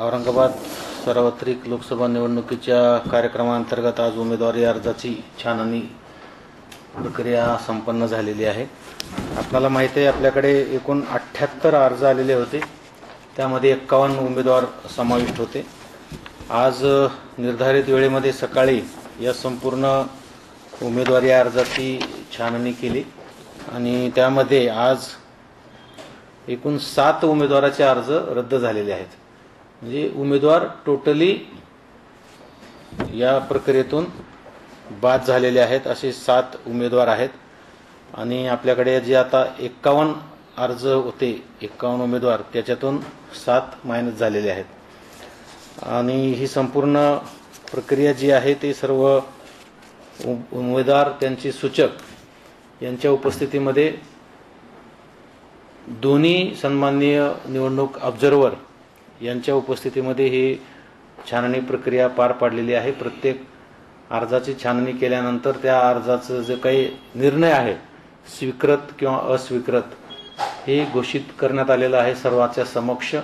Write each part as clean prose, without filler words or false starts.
औरंगाबाद सार्वत्रिक लोकसभा निवडणुकीच्या कार्यक्रमांतर्गत आज उमेदवारी अर्जाची छाननी प्रक्रिया संपन्न झालेली आहे। आपल्याला माहिती आहे आपल्याकडे एकूण 78 अर्ज आलेले होते, त्यामध्ये 51 उमेदवार समाविष्ट होते। आज निर्धारित वेळेमध्ये सकाळी या संपूर्ण उमेदवारी अर्जाची छाननी केली आणि त्यामध्ये आज एकूण 7 उमेदवाराचे अर्ज रद्द झालेले आहेत। म्हणजे उमेदवार टोटली या प्रक्रियेतून बाद झालेले आहेत, असे 7 उमेदवार आहेत। आणि आपल्याकडे जे आता 51 अर्ज होते, 51 उमेदवार, त्याच्यातून 7 मायनस झालेले आहेत। आणि ही संपूर्ण प्रक्रिया जी आहे ते सर्व उमेदवार त्यांचे सूचक यांच्या उपस्थितीमध्ये दोन्ही सन्माननीय निवडणूक ऑब्झर्व्हर यांच्या उपस्थितीमध्ये ही छाननी प्रक्रिया पार पाडलेली आहे। प्रत्येक अर्जाची छाननी केल्यानंतर त्या अर्जाचा जो काही निर्णय आहे, स्वीकृत किंवा अस्वीकृत, हे घोषित करण्यात आलेलं आहे सर्वांच्या समक्ष।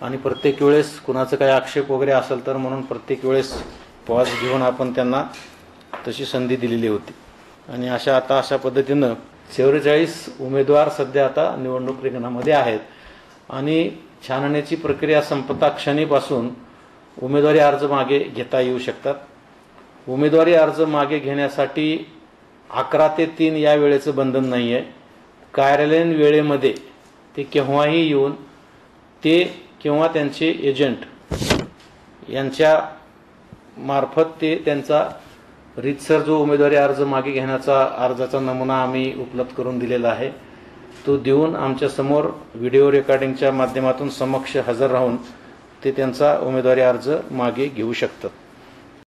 आणि प्रत्येक वेळेस कुणाचा काही आक्षेप वगैरे असेल तर म्हणून प्रत्येक वेळेस पॉज घेऊन आपण त्यांना तशी संधी दिलेली होती। आणि अशा पद्धतीनं 44 उमेदवार सध्या आता निवडणूक रिंगणामध्ये आहेत। आणि छाननीची प्रक्रिया संपता क्षणीपासून उमेदवारी अर्ज मागे घेता येऊ शकतात। उमेदवारी अर्ज मागे घेण्यासाठी 11 ते 3 या वेळेचं बंधन नाही आहे। कार्यालयीन वेळेमध्ये ते केव्हाही येऊन ते किंवा त्यांचे एजंट यांच्या मार्फत ते त्यांचा रीतसर जो उमेदवारी अर्ज मागे घेण्याचा अर्जाचा नमुना आम्ही उपलब्ध करून दिलेला आहे, तो देऊन आमच्या समोर व्हिडिओ रेकॉर्डिंगच्या माध्यमातून समक्ष हजर राहून ते त्यांचा उमेदवारी अर्ज मागे घेऊ शकतात।